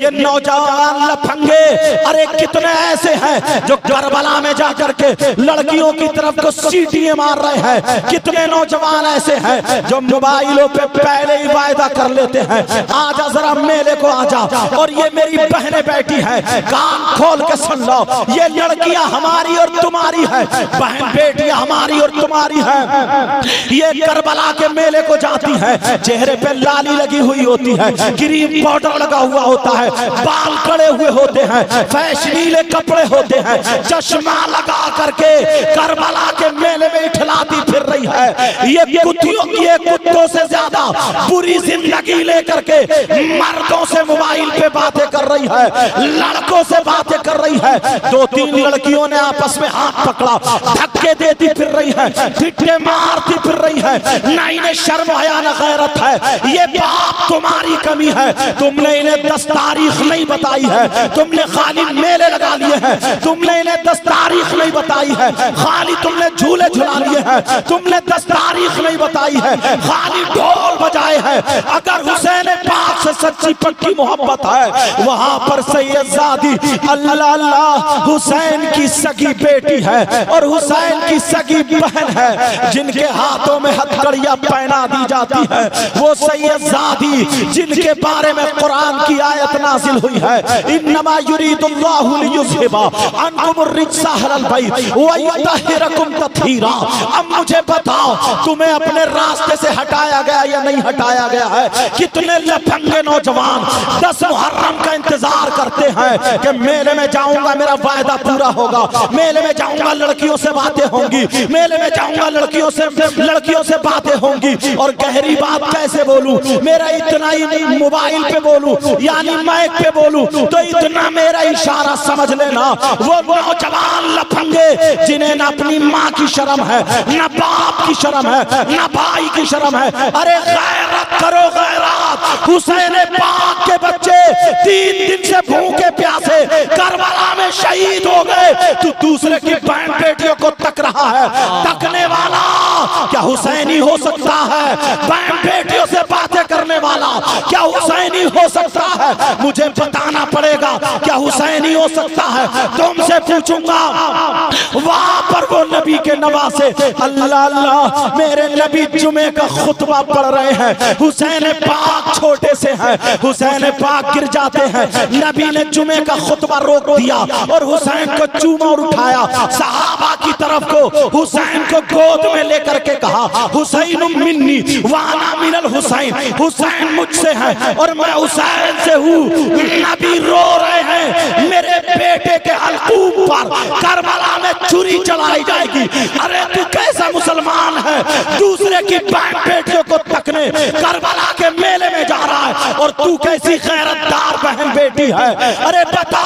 ये नौजवान लफंगे अरे कितने ऐसे हैं जो करबला में जाकर के लड़कियों की तरफ को सीटियां मार रहे हैं। कितने नौजवान ऐसे हैं जो मोबाइलों पे पहले ही वायदा कर लेते हैं, आजा जरा मेले को आजा। और ये मेरी बहनें बैठी हैं, कान खोल के सुन लो, ये लड़कियां हमारी और तुम्हारी है, बहन बेटियां हमारी और तुम्हारी है। ये करबला के मेले को जाती है, चेहरे पे लाली लगी हुई होती है, क्रीम पाउडर लगा हुआ होता है, बाल कड़े हुए होते हैं, फैशनीले कपड़े होते हैं, चश्मा लगा करके करबला के मेले में इठलाती फिर रही है। ये कुत्तियों की कुत्तों से ज्यादा बुरी जिंदगी लेकर के मर्दों से मोबाइल पे बातें कर रही है, लड़कों से बातें कर रही है। 2-3 लड़कियों ने आपस में हाथ पकड़ा, धक्के देती फिर रही है, ठिठ्ठे मारती फिर रही है। ना इन्हें शर्म हया न गैरत है। ये बाप तुम्हारी कमी है, तुमने इन्हें 10 तारीख नहीं बताई है, तुमने खाली मेले लगा लिए हैं, तुमने इन्हें 10 तारीख नहीं बताई है, खाली तुमने झूले झुला लिए हैं, तुमने 10 तारीख नहीं बताई है, खाली ढोल बजाए हैं। अगर हुसैन पाक से सच्ची पक्की मोहब्बत है, वहां पर सैयदजादी अल्लाह अल्लाह हुसैन की सगी बेटी है और हुसैन की सगी बहन है, जिनके हाथों में हथकड़ियां पहना दी जाती है। वो सैयदजादी जिनके बारे में कुरान की आयत नाजिल हुई है, इन्नमा युरीदुल्लाहु लियुज़हिबा अन्कुम अर्रिज्सा अहलल बैत व युतहिरकुम तत्हीरा। अब मुझे बताओ, तुम्हें अपने रास्ते से हटाया गया या नहीं हटाया गया है? कितने लफंगे नौजवान 10 मुहर्रम का इंतजार करते हैं कि मेले में जाऊंगा मेरा वायदा पूरा होगा, मेले में जाऊंगा लड़कियों से बातें होंगी, मेले में जाऊंगा लड़कियों से बातें होंगी। और गहरी बात कैसे बोलूं, मेरा इतना ही मोबाइल पे बोलूं यानी माइक पे बोलूं तो इतना मेरा इशारा समझ लेना। वो नौजवान लफंगे जिन्हें न अपनी माँ की शर्म है, न बाप की शर्म है, न भाई की शर्म है। अरे गैरत करो गैरत। हुसैन पाक के बच्चे 3 दिन से भूखे प्यासे करबला में शहीद हो गए, तू दूसरे की बहन बेटियों को तक रहा है। तकने वाला क्या हुसैनी हो सकता है? बहन बेटियों से बातें करने वाला क्या हुसैनी हो सकता है? मुझे बताना पड़ेगा क्या हुसैनी हो सकता है? तुमसे पूछूंगा। वहां पर वो नबी के नवासे अल्लाह अल्लाह मेरे नबी जुमे का खुतबा पढ़ रहे हैं। हुसैन पाक छोटे से हैं, हुसैन पाक गिर जाते हैं। नबी ने जुमे का खुतबा रोक दिया और हुसैन को चूमा और उठाया, सहाबा की तरफ को हुसैन को गोद में लेकर के कहा, हुसैन मिन्नी वाना मिनल हुसैन, हुसैन मुझसे है और मैं हुसैन से हूँ। नबी रो रहे हैं, मेरे बेटे के हलकूब पर करबला में छुरी चलाई जाएगी। अरे तू कैसा मुसलमान है, दूसरे की बहन बेटियों को तकने करबला के मेले में जा रहा है, और तू कैसी गैरतदार बहन बेटी है? अरे बता,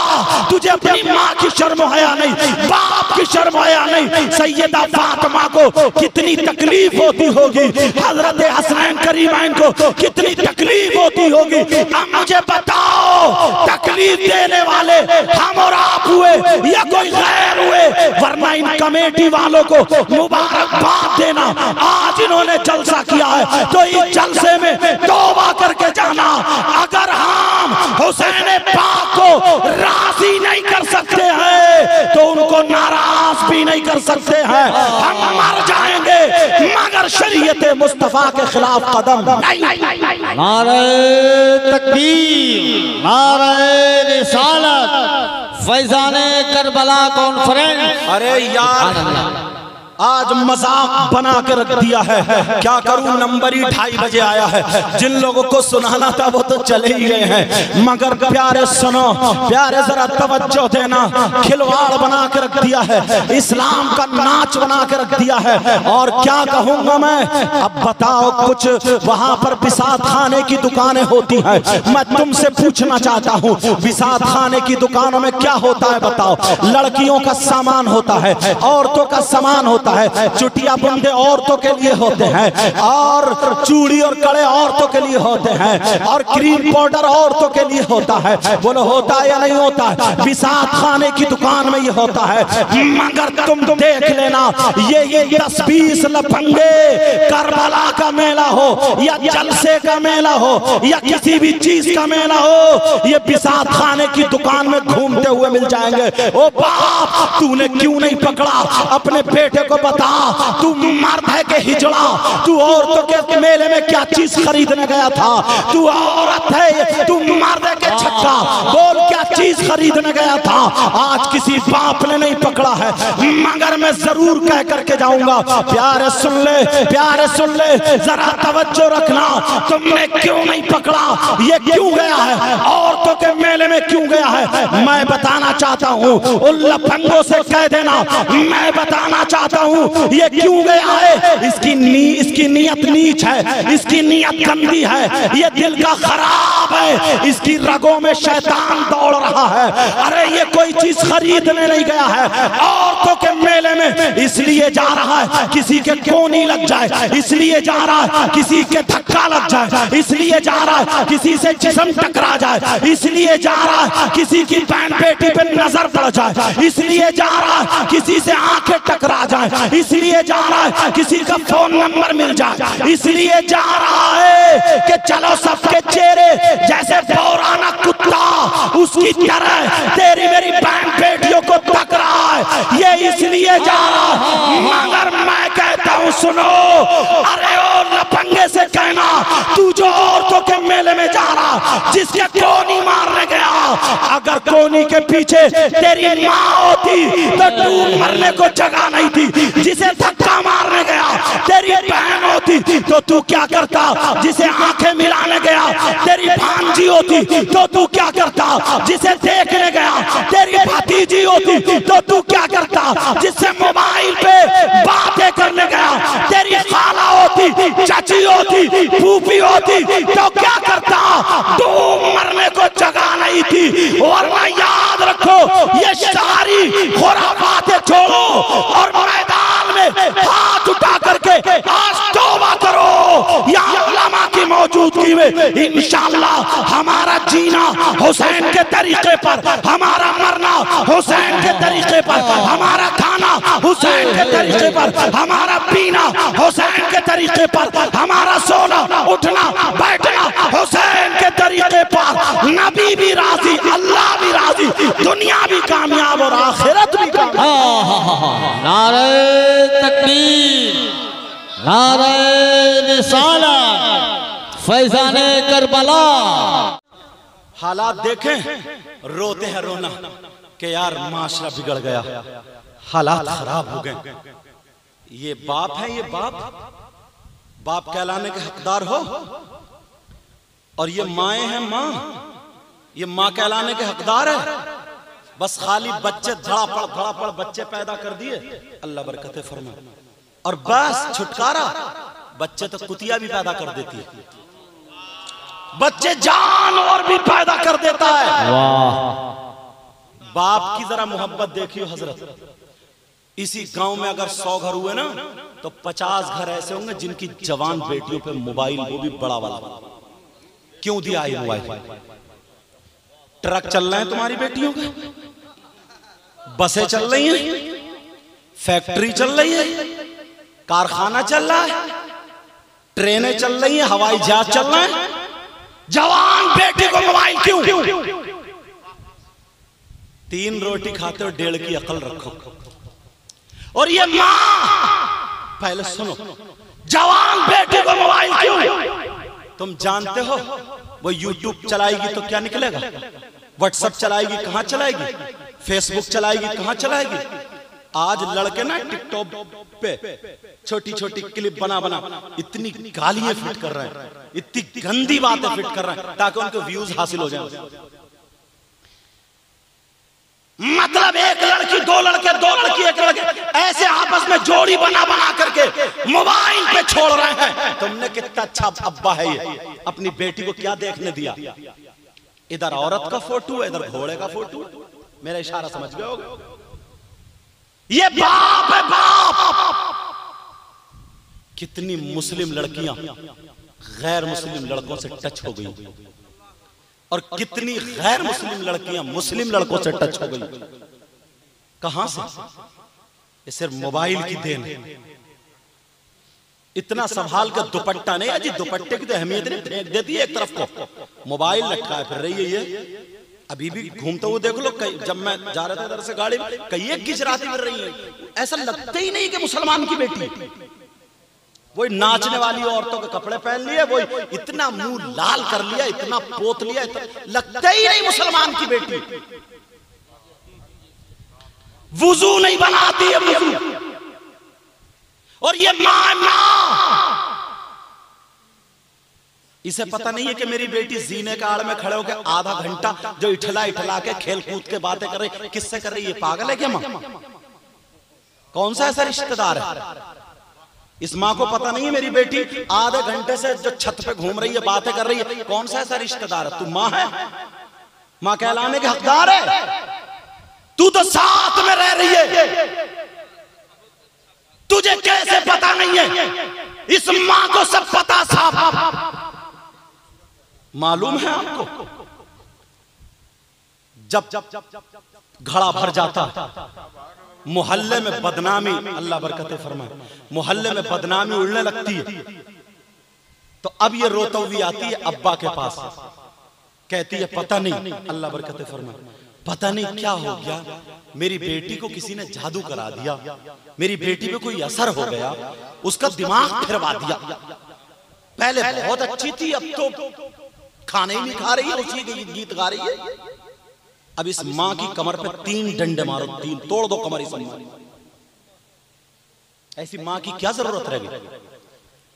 तुझे अपनी माँ की शर्म हया नहीं, बाप की शर्म हया नहीं? सैयदा फातिमा को कितनी तकलीफ होती होगी, हजरत हसनैन करीमैन को कितनी तकलीफ होती होगी। अब मुझे बताओ, तकलीफ देने वाले हम और आप हुए या कोई गैर हुए? वरना इन कमेटी वालों को मुबारकबाद देना। आज इन्होंने जलसा किया है तो इस जलसे में तौबा करके जाना। अगर हम हुसैन पाक को राजी नहीं कर सकते हैं तो उनको नाराज भी नहीं कर सकते हैं। हम मर जाएंगे मगर शरीयत मुस्तफा के खिलाफ कदम नहीं। नारे तकबीर, नारे रिसालत, फैज़ाने करबला कॉन्फ्रेंस। अरे यार आज मजाक बना के रख दिया है, क्या करूं, नंबर ही 2:30 बजे आया है। जिन लोगों को सुनाना था वो तो चले ही गए हैं, मगर प्यारे सुनो, प्यारे जरा तवज्जो देना। खिलवाड़ बना के रख दिया है, इस्लाम का नाच बना के रख दिया है। और क्या कहूंगा मैं, अब बताओ, कुछ वहां पर बिसात खाने की दुकानें होती हैं। मैं तुमसे पूछना चाहता हूँ, बिसात खाने की दुकानों में क्या होता है बताओ? लड़कियों का सामान होता है, औरतों का सामान होता होता है, चुटिया बुंदे औरतों के लिए होते हैं, और चूड़ी और कड़े औरतों के लिए होते हैं, और क्रीम पाउडर औरतों के लिए होता है। बोलो होता है या नहीं होता है? बिसात खाने की दुकान में ये होता है। मगर तुम देख लेना, ये 10-20 लफंगे करबला का मेला हो या जलसे का मेला हो या किसी भी चीज का मेला हो, ये बिसात खाने की दुकान में घूमते हुए मिल जाएंगे। ओ बाप, तूने क्यों नहीं पकड़ा? अपने बेटे को बता, तू मर्द है के हिजड़ा? तू औरतों के मेले में क्या चीज खरीदने गया था? तू औरत है, तू मर्द है के छक्का? बोल, क्या चीज खरीदने गया था? आज किसी बाप ने नहीं पकड़ा है, मगर मैं जरूर कह करके जाऊंगा। प्यारे सुन ले, प्यारे सुन ले, जरा तवज्जो रखना। तुमने क्यों नहीं पकड़ा? ये क्यों गया है? औरतों के मेले में क्यों गया है? मैं बताना चाहता हूँ, उन लफंगों से कह देना, मैं बताना चाहता हूँ ये क्यों गया है। इसकी नीयत नीच है, इसकी नीयत गंदी है, ये दिल का खराब है, इसकी रगों में शैतान दौड़ रहा है। अरे ये कोई चीज खरीदने नहीं गया है औरतों के मेले में, इसलिए जा रहा है किसी के कोनी लग जाए, इसलिए जा रहा है किसी के धक्का लग जाए, इसलिए जा रहा है किसी से जिस्म टकरा जाए, इसलिए जा रहा है किसी की बहन बेटी पे नजर पड़ जाए, इसलिए जा रहा है किसी से आंखें टकरा जाए, इसलिए जा रहा है किसी का फोन नंबर मिल जाए, इसलिए जा रहा है कि चलो सबके चेहरे जैसे पौराना कुत्ता उसकी तरह तेरी मेरी बहन बेटियों को तक रहा है, ये इसलिए जा रहा है। मगर मैं कहता हूँ सुनो, अरे ओ लफंगे से कहना, तू जो औरतों के मेले में जा रहा, जिसके कोनी मारने गया, अगर कोनी के पीछे तेरी माँ होती तो डूब मरने को जगह नहीं थी, जिसे धक्का मारने गया तेरी बहन होती तो तू क्या करता? जिसे आंखें मिलाने गया तेरी भांजी होती तो तू क्या करता? जिसे देखने गया तेरी भतीजी होती तो तू क्या करता? जिससे मोबाइल पे बातें करने गया तेरी खाला होती, चाची होती, फूफी होती तो क्या करता? तू मरने को जगह नहीं थी। और मैं याद रखो, ये सारी खुराफातें छोड़ो और मैदान में हाथ उठा करके आज तौबा करो। यहाँ उलमा की मौजूदगी में इंशाअल्लाह हमारा जीना हुसैन के तरीके पर, हमारा मरना हुसैन के तरीके पर, हमारा खाना हुसैन के तरीके पर, हमारा पीना हुसैन के तरीके पर, हमारा सोना उठना बैठना हुसैन के तरीके पर। नबी भी राजी, अल्लाह भी राजी, दुनिया भी कामयाब और आखिरत भी कामयाब। नारे तकबीर, नारे रिसालत, फैज़ाने करबला। हालात देखें, रोते हैं रोना कि यार माशरा बिगड़ गया, हालात खराब हो गए। ये बाप है, ये बाप कहलाने के हकदार हो, और ये माएँ हैं, माँ, ये माँ कहलाने के हकदार है। बस खाली बच्चे धड़ापड़ बच्चे पैदा कर दिए, अल्लाह बरकत फरमाए, और बस छुटकारा। बच्चे तो कुतिया भी पैदा कर देती है, बच्चे जानवर भी पैदा कर देता है। बाप की जरा मोहब्बत देखियो हजरत। इसी गांव में अगर 100 घर हुए ना तो 50 घर ऐसे होंगे जिनकी जवान बेटियों पे मोबाइल, वो भी बड़ा वाला। क्यों दिया ये मोबाइल? ट्रक चल रहे हैं तुम्हारी बेटियों के, बसें चल रही हैं, फैक्ट्री चल रही है, कारखाना चल रहा है, ट्रेनें चल रही हैं, हवाई जहाज चल रहे हैं, जवान बेटी को मोबाइल क्यों? 3 रोटी खाते हो, 1.5 की अकल रखो। और ये माँ, पहले सुनो, जवान बेटी को मोबाइल क्यों? तुम जानते हो वो YouTube चलाएगी तो क्या निकलेगा? व्हाट्सएप चलाएगी, कहां चलाएगी? फेसबुक चलाएगी, कहां चलाएगी? आज लड़के ना टिकटॉक पे छोटी छोटी क्लिप बना इतनी गालियां फिट कर रहे हैं, इतनी गंदी बातें फिट कर रहे हैं ताकि उनको व्यूज हासिल हो जाए। मतलब एक लड़की, 2 लड़के, 2 लड़की, 1 लड़के, ऐसे आपस में जोड़ी बना करके मोबाइल पे छोड़ रहे हैं। तुमने कितना अच्छा अब्बा है ये, अपनी बेटी को क्या देखने दिया? इधर औरत का फोटो है, इधर घोड़े का फोटो। मेरा इशारा समझ गए होगे? ये बाप है, बाप। कितनी मुस्लिम लड़कियां गैर मुस्लिम लड़कों से टच हो गई और कितनी गैर मुस्लिम लड़कियां मुस्लिम लड़कों से टच हो गई। कहां से? ये सिर्फ मोबाइल की देन है। इतना संभाल कर दुपट्टा नहीं है जी, दुपट्टे की तो अहमियत नहीं, फेंक देती है एक तरफ को, मोबाइल लटकाए फिर रही है ये। अभी भी घूमते हुए देख लो, जब मैं जा रहा था इधर से गाड़ी में, कई एक गिजराती फिर रही है। ऐसा लगता ही नहीं कि मुसलमान की बेटी, वही नाचने वाली औरतों के कपड़े पहन लिए, वही इतना मुंह लाल कर लिया, इतना पोत लिया, लगता ही नहीं मुसलमान की बेटी। वुजू नहीं बनाती है वुजू, और ये मां इसे पता नहीं है कि मेरी बेटी जीने का आड़ में खड़े होकर आधा घंटा जो इठला इठला के खेल कूद के बातें कर रही, किससे कर रही है? पागल है क्या मां? कौन सा ऐसा रिश्तेदार है? इस माँ को पता नहीं है मेरी बेटी आधे घंटे से जो छत पे घूम रही है, बातें कर रही है, कौन सा ऐसा रिश्तेदार है? तू माँ है, माँ कहलाने के हकदार है। तू तो साथ में रह रही है, तुझे कैसे पता नहीं है? इस माँ को सब पता साफ मालूम है आपको। जब घड़ा भर जाता, मोहल्ले में बदनामी, अल्लाह बरकतें फरमाए, मोहल्ले में बदनामी उड़ने लगती है, तो अब ये रोती हुई आती है अब्बा के पास, कहती है पता नहीं, अल्लाह बरकतें फरमाए, पता नहीं क्या हो गया, मेरी बेटी को किसी ने जादू करा दिया, मेरी बेटी पे कोई असर हो गया, उसका दिमाग फिरवा दिया। पहले बहुत अच्छी थी, अब तो खाने ही नहीं खा रही है, उसी के गीत गा रही है। अब इस माँ की कमर पे 3 डंडे मारो, 3 तोड़ दो कमर इस माँ। ऐसी माँ की क्या जरूरत रह गई?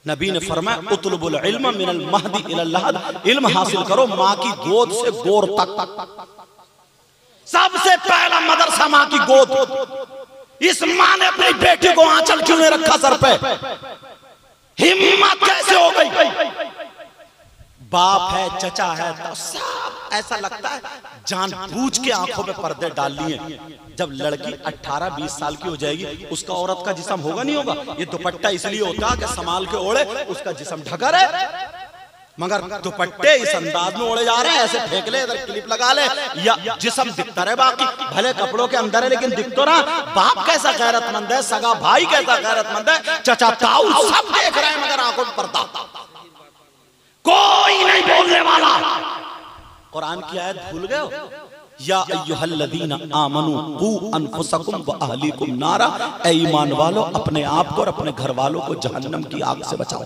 नबी ने फरमाया उतलुबुल इल्म मिनल महदी इलल लहद, इल्म हासिल करो माँ की गोद से गोर तक। सबसे पहला मदरसा माँ की गोद। इस माँ ने अपनी बेटी को आंचल क्यों नहीं रखा सर पे? हिम्मत कैसे हो गई? बाप है, चचा है, तो सब ऐसा लगता है जानबूझ के आंखों पे पर्दे डाल लिए। जब लड़की 18-20 साल की हो जाएगी, उसका औरत का जिस्म होगा नहीं होगा? ये दुपट्टा इसलिए होता है कि संभाल के ओढ़े, उसका जिस्म ढका रहे। मगर दुपट्टे इस अंदाज में ओढ़े जा रहे हैं, ऐसे फेंक ले, इधर क्लिप लगा ले, या जिस्म दिखता रहे, बाकी भले कपड़ों के अंदर है लेकिन दिख तो रहा। बाप कैसा गैरतमंद है, सगा भाई कैसा गैरतमंद है, चचा ताऊ सब देख रहे हैं, मगर आंखों में पर्दा, कोई नहीं बोलने वाला। कुरान की आयत भूल गए हो? या अय्युहल्लज़ीना आमनू कू अनफुसकुम व अहलीकुम नारा, ऐ ईमान वालों अपने आप को और अपने घर वालों को जहन्नम की आग से बचाओ।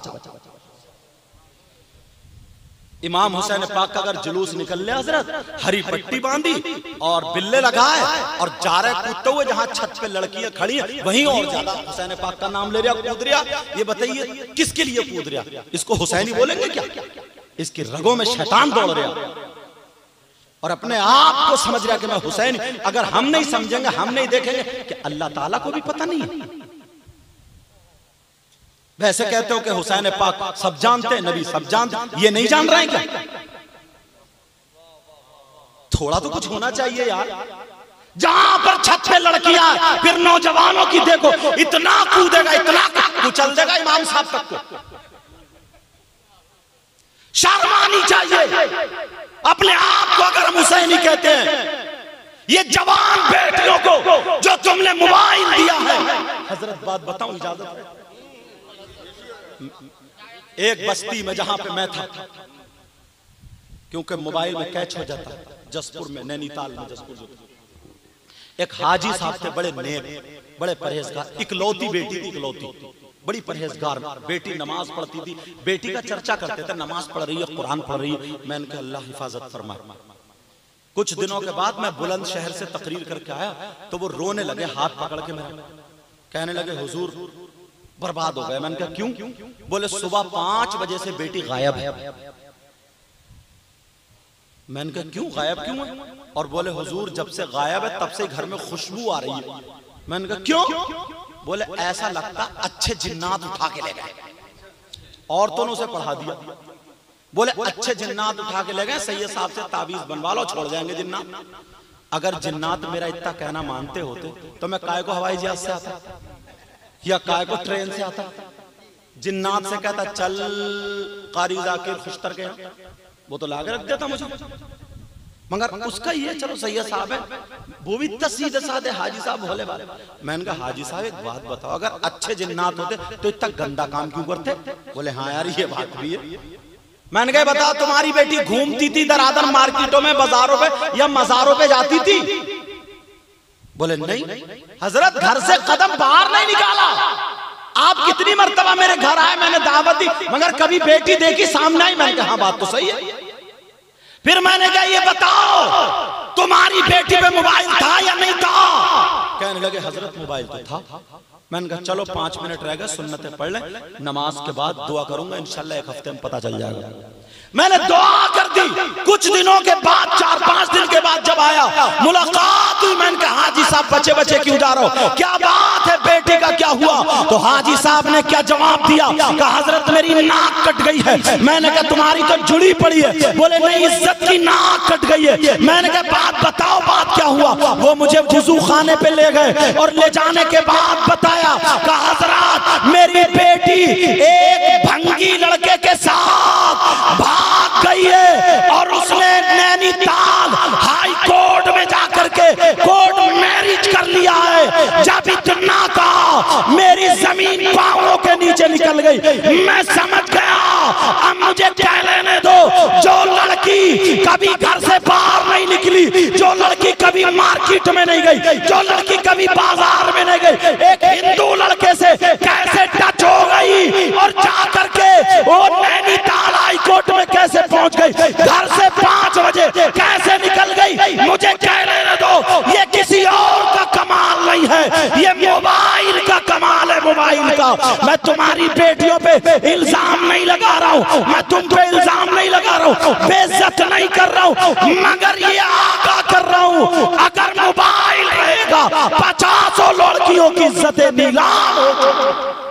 इमाम हुसैन पाक का अगर जुलूस निकल ले हजरत, हरी पट्टी बांधी और बिल्ले लगाए और जा रहे कूदते हुए, जहां छत पे लड़कियां खड़ी हैं वहीं और ज्यादा हुसैन पाक का नाम ले रहा, कूद रहा। ये बताइए किसके लिए कूद रहा? इसको हुसैनी बोलेंगे क्या? इसकी रगों में शैतान दौड़ रहा और अपने आप को समझ रहा कि मैं हुसैन। अगर हम नहीं समझेंगे, हम नहीं देखेंगे कि अल्लाह ताला को भी पता नहीं है। वैसे कहते हो कि हुसैन पाक सब जानते हैं, नबी सब जानते, ये नहीं जान रहे हैं क्या? थोड़ा तो कुछ होना चाहिए यार। जहां पर छत पे लड़कियां, फिर नौजवानों की देखो, इतना कूदेगा, इतना कुचल देगा इमाम साहब तक को। शर्म आनी चाहिए अपने आप को। अगर हम हुसैनी कहते हैं, ये जवान बेटियों को जो तुमने मोबाइल दिया है, हजरत बात बताऊं, इजाजत है? एक बस्ती में जहां पे मैं था, क्योंकि मोबाइल में कैच हो जाता, जसपुर में, नैनीताल में, जसपुर, एक हाजी साहब थे, बड़े नेक, बड़े परहेजगार, इकलौती बेटी थी, इकलौती, बड़ी परहेजगार बेटी, नमाज पढ़ती थी। बेटी का चर्चा करते थे, नमाज पढ़ रही है, कुरान पढ़ रही है। मैंने कहा अल्लाह हिफाजत फरमाए। कुछ दिनों के बाद मैं बुलंदशहर से तकरीर करके आया, तो वो रोने लगे, हाथ पकड़ के मेरा, कहने लगे हुजूर बर्बाद हो गए। मैंने कहा क्यों? बोले सुबह 5 बजे से बेटी गायब है। मैंने कहा क्यों, गायब क्यों है? और बोले हुजूर जब से गायब है तब से घर में खुशबू आ रही है। मैंने कहा क्यों? बोले ऐसा लगता अच्छे जिन्नात उठा के ले गए। औरतों ने उसे पढ़ा दिया। बोले अच्छे जिन्नात उठा के ले गए, सैयद साहब से ताबीज बनवा लो, छोड़ जाएंगे जिन्नात। अगर जिन्नात मेरा इतना कहना मानते होते तो मैं काय को हवाई जहाज से आता, या काय को ट्रेन से आता, जिन्नात से कहता चल कारी जाकिर खुशतर के, वो तो लाके रख देता मुझे, मगर उसका ये चलो सैयद साहब है, वो भी सीधे साधे हाजी साहब भोले वाले। मैंने कहा हाजी साहब एक बात बताओ, अगर अच्छे जिन्नात होते तो इतना गंदा काम क्यों करते? बोले हाँ यार ये बात भी है। मैंने कहा बताओ तुम्हारी बेटी घूमती थी दरादर मार्केटों में, बाजारों पे या मजारों पे जाती थी? बोले नहीं हजरत, घर से कदम बाहर नहीं निकाला। आप कितनी मर्तबा मेरे घर आए, मैंने दावत दी, मगर कभी बेटी देखी सामने आई। मैंने कहा हाँ बात तो सही है। फिर मैंने कहा ये बताओ तुम्हारी बेटी पे मोबाइल था या नहीं था? कहने लगे हजरत मोबाइल तो था। मैंने कहा चलो 5 मिनट रह गए, सुन्नतें पढ़ लें, नमाज के बाद दुआ करूंगा, इंशाल्लाह एक हफ्ते में पता चल जाएगा। मैंने दुआ कर दी। कुछ दिनों के बाद 4-5 दिन के बाद जब आया मुलाकात हुई, मैंने कहा हाजी साहब बचे बचे क्यों जा रहे हो, क्या बात है, बेटे का क्या हुआ? तो हाजी साहब ने क्या जवाब दिया? कहा हजरत मेरी नाक कट गई है। मैंने कहा तुम्हारी तो जुड़ी पड़ी है। बोले नहीं इज्जत की नाक कट गई है। मैंने कहा बात बताओ, बात क्या हुआ? वो मुझे वुजू खाने पे ले गए और ले जाने के बाद बताया, कहा हजरत मेरी बेटी एक भंगी लड़के के साथ भाग गई है और उसने नैनीताल हाई कोर्ट में जाकर के कोर्ट मैरिज कर लिया है। जब इतना कहा मेरी जमीन पांवों के नीचे निकल गई। मैं समझ गया अब मुझे कह लेने दो, जो लड़की कभी घर से बाहर नहीं निकली, जो लड़की कभी मार्केट में नहीं गई, जो लड़की कभी बाजार में नहीं गई, एक हिंदू लड़के से कैसे टच हो गई और जाकर के वो नैनीताल हाई कोर्ट में कैसे पहुंच गई, घर से 5 बजे कैसे निकल गई, मुझे कह लेने दो। ये किसी और का कमाल नहीं है, ये मोबाइल का कमाल है, मोबाइल का। मैं तुम्हारी बेटियों पे इल्जाम नहीं लगा रहा हूँ, मैं तुम पे इल्जाम नहीं लगा रहा हूँ, बेइज्जत नहीं कर रहा हूँ, मगर ये आगाह कर रहा हूँ अगर मोबाइल रहेगा 50 लड़कियों की इज्जतें नीलाम हो।